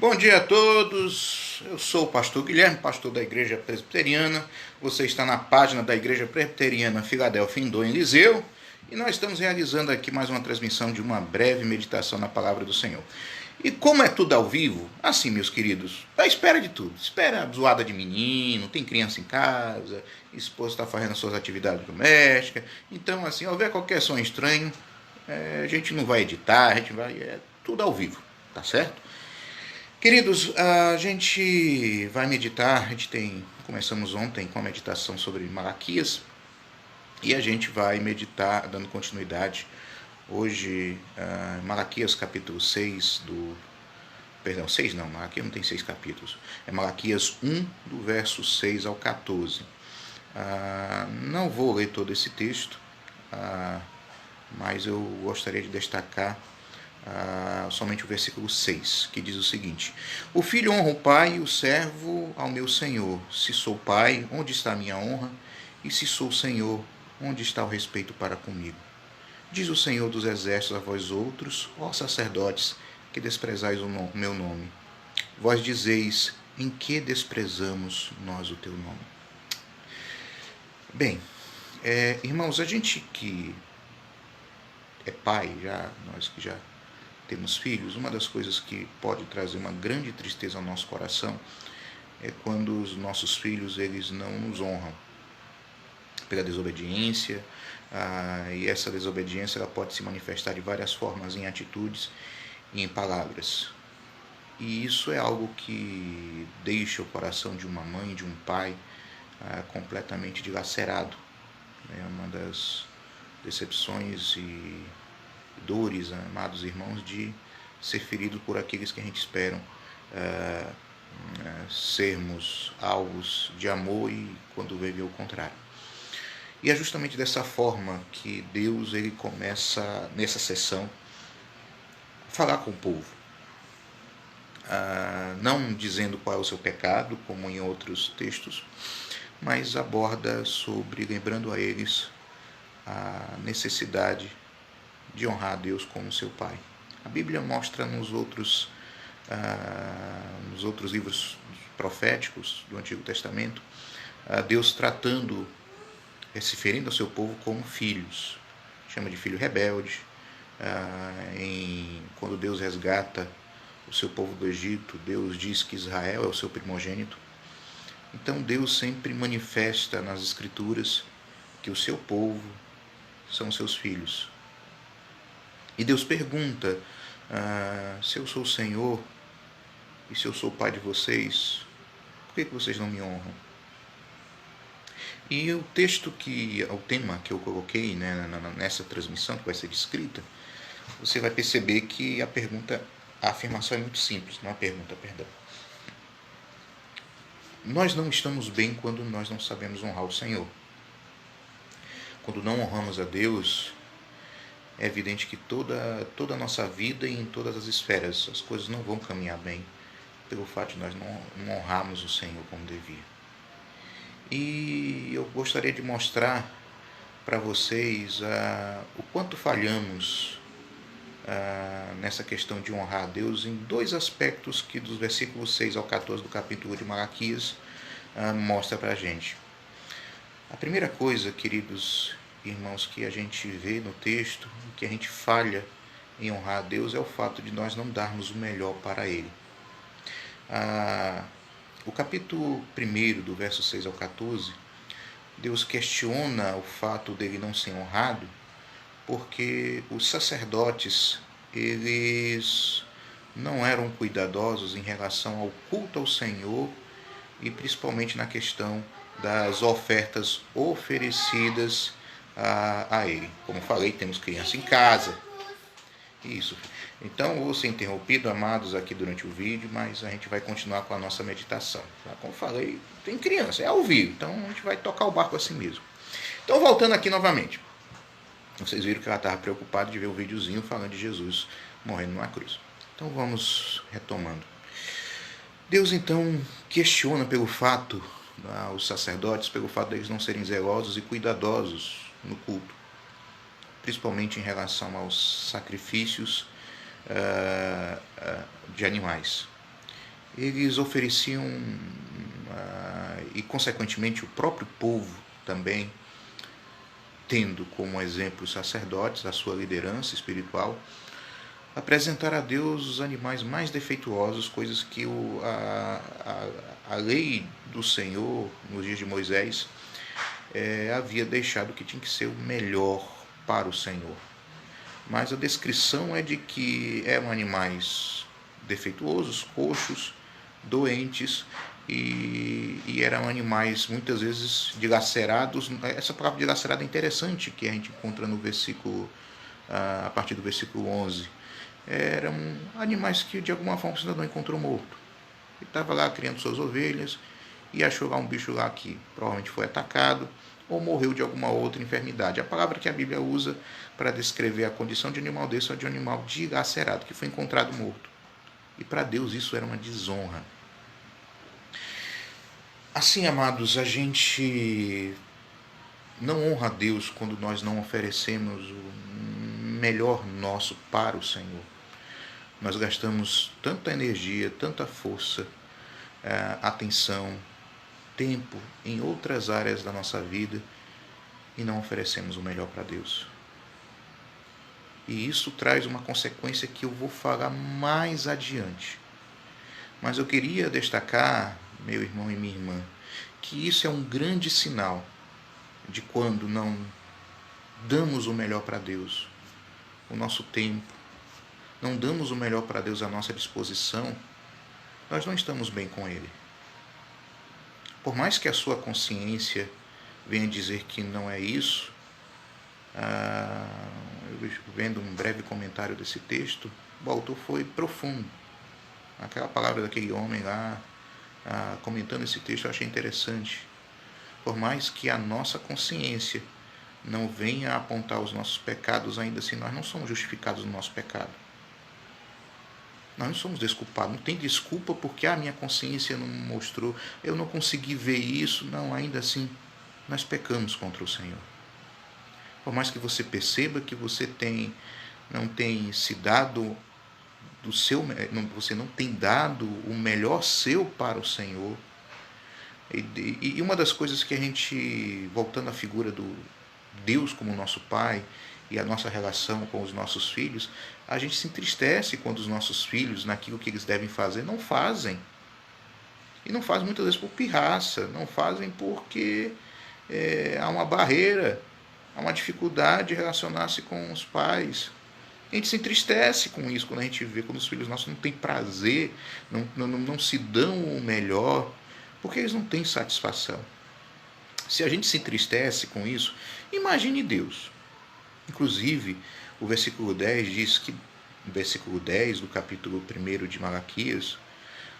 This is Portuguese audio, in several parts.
Bom dia a todos, eu sou o pastor Guilherme, pastor da Igreja Presbiteriana. Você está na página da Igreja Presbiteriana Filadélfia em Liseu e nós estamos realizando aqui mais uma transmissão de uma breve meditação na Palavra do Senhor. E como é tudo ao vivo, assim, meus queridos, à espera de tudo. Espera a zoada de menino, tem criança em casa, esposa está fazendo as suas atividades domésticas. Então, assim, houver qualquer som estranho, a gente não vai editar, a gente vai... É tudo ao vivo, tá certo? Queridos, a gente vai meditar, começamos ontem com a meditação sobre Malaquias, e a gente vai meditar, dando continuidade, hoje, Malaquias capítulo 6, Malaquias não tem 6 capítulos, é Malaquias 1, do verso 6 ao 14. Não vou ler todo esse texto, mas eu gostaria de destacar somente o versículo 6, que diz o seguinte: o filho honra o pai e o servo ao meu senhor. Se sou pai, onde está a minha honra? E se sou senhor, onde está o respeito para comigo? Diz o Senhor dos exércitos a vós outros, ó sacerdotes, que desprezais o meu nome. Vós dizeis: em que desprezamos nós o teu nome? Bem, irmãos, a gente que é pai, nós que já temos filhos, uma das coisas que pode trazer uma grande tristeza ao nosso coração é quando os nossos filhos eles não nos honram pela desobediência, e essa desobediência ela pode se manifestar de várias formas, em atitudes e em palavras. E isso é algo que deixa o coração de uma mãe, de um pai, completamente dilacerado. É uma das decepções e dores, amados irmãos, de ser ferido por aqueles que a gente espera sermos alvos de amor e quando vê o contrário. E é justamente dessa forma que Deus ele começa nessa sessão a falar com o povo, não dizendo qual é o seu pecado, como em outros textos, mas aborda sobre, lembrando a eles a necessidade de honrar a Deus como seu Pai. A Bíblia mostra nos outros livros proféticos do Antigo Testamento, Deus tratando, se referindo ao seu povo como filhos. Chama de filho rebelde. Quando Deus resgata o seu povo do Egito, Deus diz que Israel é o seu primogênito. Então Deus sempre manifesta nas Escrituras que o seu povo são seus filhos. E Deus pergunta: se eu sou o Senhor e se eu sou o Pai de vocês, por que vocês não me honram? E o tema que eu coloquei, né, nessa transmissão que vai ser descrita, você vai perceber que a afirmação é muito simples, não é a pergunta, perdão. Nós não estamos bem quando nós não sabemos honrar o Senhor. Quando não honramos a Deus, é evidente que toda a nossa vida e em todas as esferas as coisas não vão caminhar bem pelo fato de nós não honrarmos o Senhor como devia. E eu gostaria de mostrar para vocês o quanto falhamos nessa questão de honrar a Deus em dois aspectos que dos versículos 6 ao 14 do capítulo de Malaquias mostra para a gente. A primeira coisa, queridos irmãos, que a gente vê no texto, que a gente falha em honrar a Deus, é o fato de nós não darmos o melhor para Ele. O capítulo 1, do verso 6 ao 14, Deus questiona o fato dele não ser honrado, porque os sacerdotes, eles não eram cuidadosos em relação ao culto ao Senhor e principalmente na questão das ofertas oferecidas a Ele. Como falei, temos criança em casa. Isso. Então, vou ser interrompido, amados, aqui durante o vídeo, mas a gente vai continuar com a nossa meditação. Como falei, tem criança, é ao vivo, então a gente vai tocar o barco assim mesmo. Então, voltando aqui novamente. Vocês viram que ela estava preocupada de ver o videozinho falando de Jesus morrendo numa cruz. Então, vamos retomando. Deus, então, questiona pelo fato, os sacerdotes, pelo fato deles não serem zelosos e cuidadosos no culto, principalmente em relação aos sacrifícios de animais. eles ofereciam, e consequentemente o próprio povo também, tendo como exemplo os sacerdotes, a sua liderança espiritual, apresentar a Deus os animais mais defeituosos, coisas que a lei do Senhor, nos dias de Moisés, havia deixado que tinha que ser o melhor para o Senhor. Mas a descrição é de que eram animais defeituosos, coxos, doentes, e eram animais muitas vezes dilacerados. Essa palavra dilacerada é interessante, que a gente encontra no versículo, a partir do versículo 11. Eram animais que de alguma forma o cidadão encontrou morto. Ele estava lá criando suas ovelhas e achou lá um bicho lá que provavelmente foi atacado ou morreu de alguma outra enfermidade. A palavra que a Bíblia usa para descrever a condição de animal desse é de um animal dilacerado, que foi encontrado morto. E para Deus isso era uma desonra. Assim, amados, a gente não honra a Deus quando nós não oferecemos o melhor nosso para o Senhor. Nós gastamos tanta energia, tanta força, atenção, tempo em outras áreas da nossa vida e não oferecemos o melhor para Deus. E isso traz uma consequência que eu vou falar mais adiante. Mas eu queria destacar, meu irmão e minha irmã, que isso é um grande sinal de quando não damos o melhor para Deus, o nosso tempo, não damos o melhor para Deus à nossa disposição, nós não estamos bem com Ele. Por mais que a sua consciência venha dizer que não é isso, eu vendo um breve comentário desse texto, o autor foi profundo. Aquela palavra daquele homem lá, comentando esse texto, eu achei interessante. Por mais que a nossa consciência não venha a apontar os nossos pecados, ainda assim nós não somos justificados no nosso pecado. Nós não somos desculpados, não tem desculpa porque a minha consciência não mostrou, eu não consegui ver isso, não, ainda assim nós pecamos contra o Senhor. Por mais que você perceba que você não tem se dado você não tem dado o melhor seu para o Senhor. E uma das coisas que a gente, voltando à figura do Deus como nosso Pai e a nossa relação com os nossos filhos, a gente se entristece quando os nossos filhos, naquilo que eles devem fazer, não fazem. E não fazem muitas vezes por pirraça, não fazem porque há uma barreira, há uma dificuldade de relacionar-se com os pais. A gente se entristece com isso quando a gente vê quando os filhos nossos não têm prazer, não se dão o melhor, porque eles não têm satisfação. Se a gente se entristece com isso, imagine Deus. Inclusive, o versículo 10 diz que, no versículo 10 do capítulo 1 de Malaquias,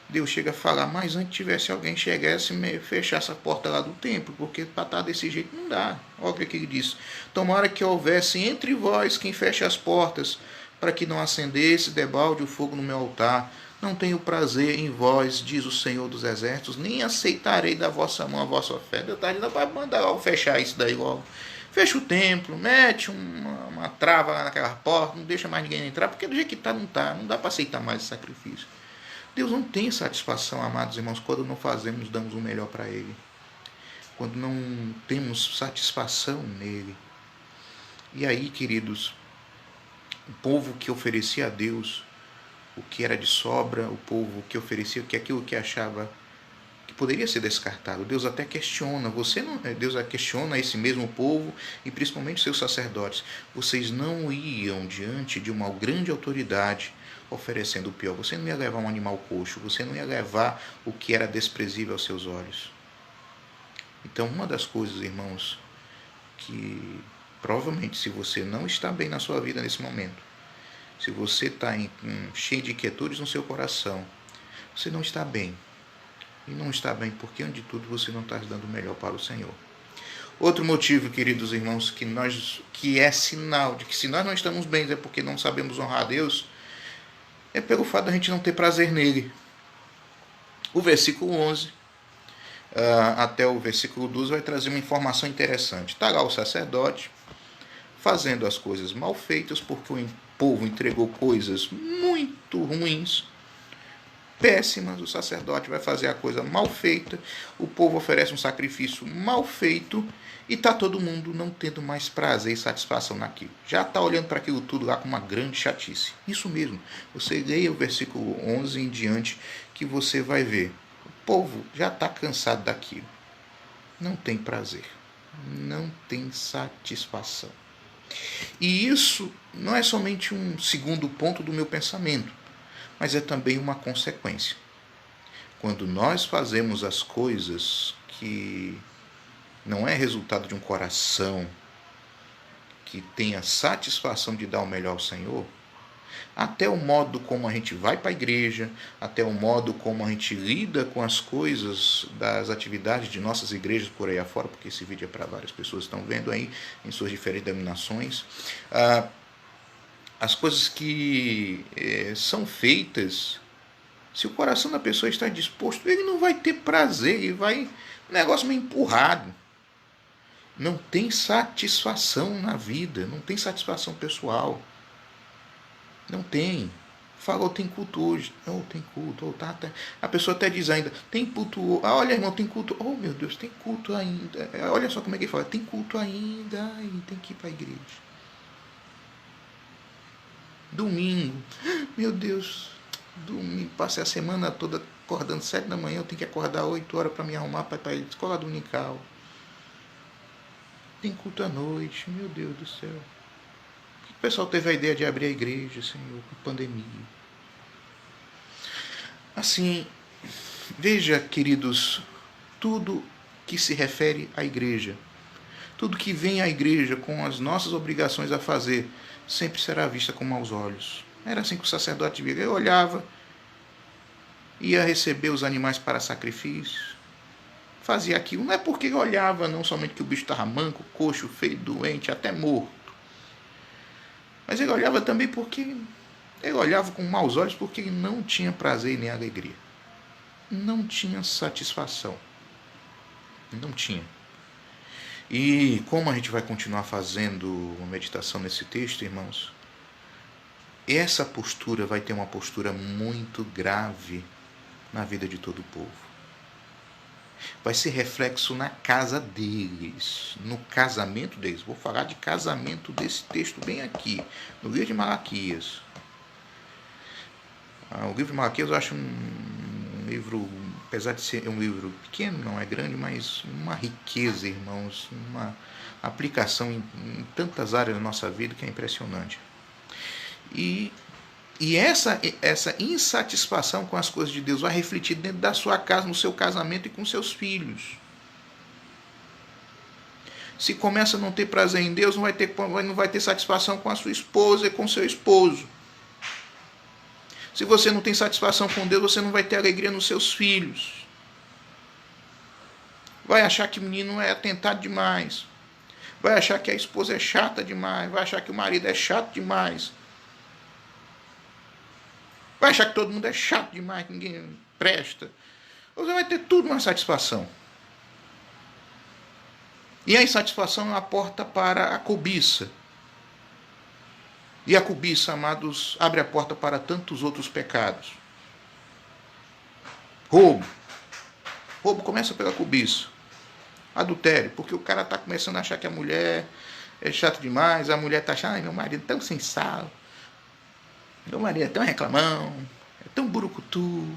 Deus chega a falar, mas antes tivesse alguém chegasse e fechasse a porta lá do templo, porque para estar desse jeito não dá. Olha o que ele diz. Tomara que houvesse entre vós quem feche as portas, para que não acendesse debalde o fogo no meu altar. Não tenho prazer em vós, diz o Senhor dos Exércitos, nem aceitarei da vossa mão a vossa oferta. Deus está dizendo, vai mandar logo fechar isso daí logo. Fecha o templo, mete uma trava lá naquela porta, não deixa mais ninguém entrar, porque do jeito que está, não dá para aceitar mais esse sacrifício. Deus não tem satisfação, amados irmãos, quando não damos o melhor para Ele. Quando não temos satisfação nele. E aí, queridos, o povo que oferecia a Deus o que era de sobra, o povo que oferecia aquilo que achava que poderia ser descartado, Deus até questiona, Deus questiona esse mesmo povo e principalmente seus sacerdotes. Vocês não iam diante de uma grande autoridade oferecendo o pior. Você não ia levar um animal coxo, você não ia levar o que era desprezível aos seus olhos. Então, uma das coisas, irmãos, que provavelmente se você não está bem na sua vida nesse momento, se você está cheio de inquietudes no seu coração, você não está bem. E não está bem porque, antes de tudo, você não está dando o melhor para o Senhor. Outro motivo, queridos irmãos, que é sinal de que se nós não estamos bem é porque não sabemos honrar a Deus, é pelo fato de a gente não ter prazer nele. O versículo 11 até o versículo 12 vai trazer uma informação interessante. Está lá o sacerdote fazendo as coisas mal feitas porque o povo entregou coisas muito ruins péssimas, o sacerdote vai fazer a coisa mal feita, o povo oferece um sacrifício mal feito e está todo mundo não tendo mais prazer e satisfação naquilo. Já está olhando para aquilo tudo lá com uma grande chatice. Isso mesmo, você leia o versículo 11 em diante que você vai ver. O povo já está cansado daquilo. Não tem prazer, não tem satisfação. E isso não é somente um segundo ponto do meu pensamento, mas é também uma consequência. Quando nós fazemos as coisas que não é resultado de um coração que tenha satisfação de dar o melhor ao Senhor, até o modo como a gente vai para a igreja, até o modo como a gente lida com as coisas das atividades de nossas igrejas por aí afora, porque esse vídeo é para várias pessoas que estão vendo aí em suas diferentes denominações, as coisas que são feitas, se o coração da pessoa está disposto, ele não vai ter prazer, ele vai um negócio meio empurrado. Não tem satisfação na vida, não tem satisfação pessoal. Não tem. Falou, tem culto hoje. Oh, tem culto. Oh, tá. A pessoa até diz ainda, tem culto. Ah, olha, irmão, tem culto. Oh, meu Deus, tem culto ainda. Olha só como é que ele fala, tem culto ainda. E tem que ir para a igreja. Domingo. Meu Deus. Domingo. Passei a semana toda acordando 7 da manhã. Eu tenho que acordar 8 horas para me arrumar para ir para a escola dominical. Tem culto à noite. Meu Deus do céu. O pessoal teve a ideia de abrir a igreja, Senhor, com pandemia. Assim, veja, queridos, tudo que se refere à igreja, tudo que vem à igreja com as nossas obrigações a fazer, sempre será vista com maus olhos. Era assim que o sacerdote via. Eu olhava, ia receber os animais para sacrifício, fazia aquilo. Não é porque eu olhava, não somente que o bicho estava manco, coxo, feio, doente, até morto. Mas ele olhava também porque ele olhava com maus olhos porque ele não tinha prazer nem alegria. Não tinha satisfação. Não tinha. E como a gente vai continuar fazendo uma meditação nesse texto, irmãos, essa postura vai ter uma postura muito grave na vida de todo o povo. Vai ser reflexo na casa deles, no casamento deles. Vou falar de casamento desse texto bem aqui, no livro de Malaquias. O livro de Malaquias eu acho um livro, apesar de ser um livro pequeno, não é grande, mas uma riqueza, irmãos, uma aplicação em tantas áreas da nossa vida que é impressionante. E essa insatisfação com as coisas de Deus vai refletir dentro da sua casa, no seu casamento e com seus filhos. Se começa a não ter prazer em Deus, não vai ter satisfação com a sua esposa e com seu esposo. Se você não tem satisfação com Deus, você não vai ter alegria nos seus filhos. Vai achar que o menino é atentado demais. Vai achar que a esposa é chata demais. Vai achar que o marido é chato demais. Vai achar que todo mundo é chato demais, que ninguém presta. Você vai ter tudo uma satisfação. E a insatisfação é a porta para a cobiça. E a cobiça, amados, abre a porta para tantos outros pecados. Roubo. Roubo começa pela cobiça. Adultério, porque o cara está começando a achar que a mulher é chata demais, a mulher está achando, meu marido é tão sem sal. Meu marido é tão reclamão, é tão burucutu.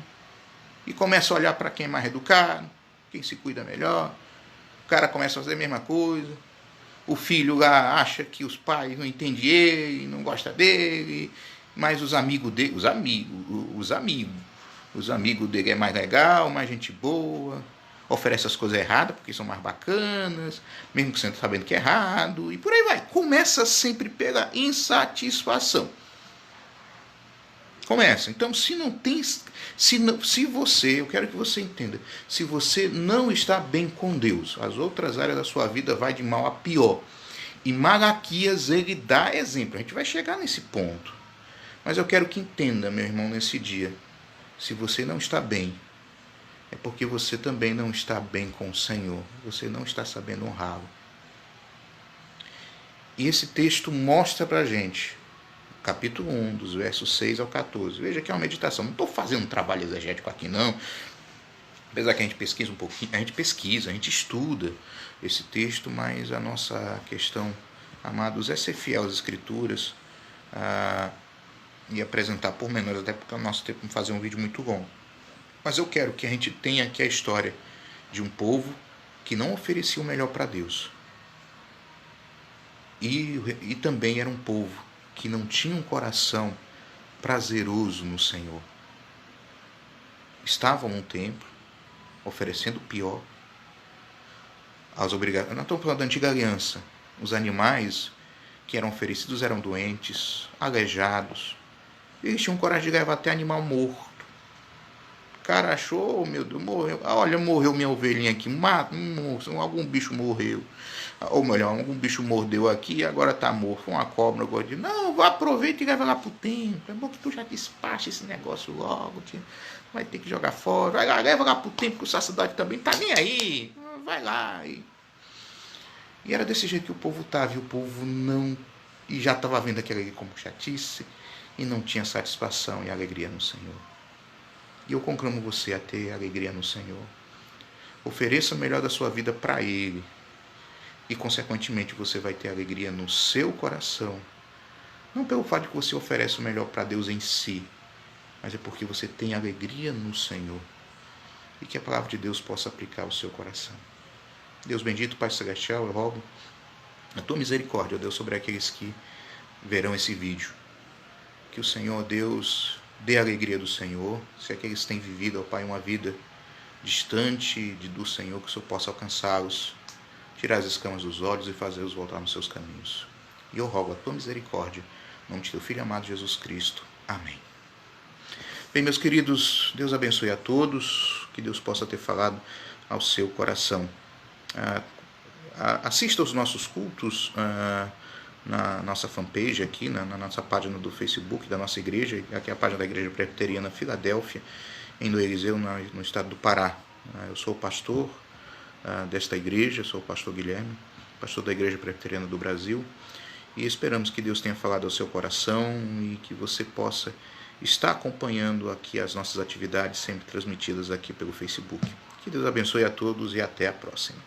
E começa a olhar para quem é mais educado, quem se cuida melhor. O cara começa a fazer a mesma coisa. O filho lá acha que os pais não entendem ele, não gostam dele. Mas os amigos dele, os amigos dele é mais legal, mais gente boa. Oferece as coisas erradas porque são mais bacanas, mesmo que você não sabendo que é errado. E por aí vai. Começa sempre pela insatisfação. Começa. Então, se você, eu quero que você entenda, se você não está bem com Deus, as outras áreas da sua vida vai de mal a pior. E Malaquias, ele dá exemplo. A gente vai chegar nesse ponto. Mas eu quero que entenda, meu irmão, nesse dia, se você não está bem, é porque você também não está bem com o Senhor. Você não está sabendo honrá-lo. E esse texto mostra pra gente capítulo 1, dos versos 6 ao 14. Veja que é uma meditação. Não estou fazendo um trabalho exegético aqui, não. Apesar que a gente pesquisa um pouquinho, a gente estuda esse texto, mas a nossa questão, amados, é ser fiel às Escrituras e apresentar pormenores, até porque o nosso tempo não fazer um vídeo muito longo. Mas eu quero que a gente tenha aqui a história de um povo que não oferecia o melhor para Deus. E também era um povo que não tinha um coração prazeroso no Senhor. Estavam no templo, oferecendo o pior aos obrigados. Nós estamos falando da antiga aliança. Os animais que eram oferecidos eram doentes, aleijados. Eles tinham coragem de levar até animal morto. O cara achou, oh, meu Deus, morreu. Olha, morreu minha ovelhinha aqui. Algum bicho morreu. Ou melhor, algum bicho mordeu aqui e agora está morto. Uma cobra, gordinho. Não, aproveita e leva lá pro templo. É bom que tu já despacha esse negócio logo. Tia. Vai ter que jogar fora. Vai lá, leva lá pro templo, que o sacerdote também tá nem aí. Vai lá. E era desse jeito que o povo estava. E o povo não... E já estava vendo aquilo ali como chatice. E não tinha satisfação e alegria no Senhor. E eu conclamo você a ter alegria no Senhor. Ofereça o melhor da sua vida para Ele. E, consequentemente, você vai ter alegria no seu coração. Não pelo fato de que você oferece o melhor para Deus em si, mas é porque você tem alegria no Senhor. E que a palavra de Deus possa aplicar ao seu coração. Deus bendito, Pai Celestial, eu rogo a Tua misericórdia, ó Deus, sobre aqueles que verão esse vídeo. Que o Senhor, Deus, dê a alegria do Senhor. Se aqueles têm vivido, ó Pai, uma vida distante do Senhor, que o Senhor possa alcançá-los, tirar as escamas dos olhos e fazê-los voltar nos seus caminhos. E eu rogo a Tua misericórdia, em nome de Teu Filho amado Jesus Cristo. Amém. Bem, meus queridos, Deus abençoe a todos, que Deus possa ter falado ao seu coração. Assista aos nossos cultos na nossa fanpage aqui, na nossa página do Facebook da nossa igreja, aqui é a página da Igreja Presbiteriana Filadélfia, em do Eliseu, no estado do Pará. Eu sou o pastor desta igreja, sou o pastor Guilherme, pastor da Igreja Presbiteriana do Brasil, e esperamos que Deus tenha falado ao seu coração e que você possa estar acompanhando aqui as nossas atividades sempre transmitidas aqui pelo Facebook. Que Deus abençoe a todos e até a próxima.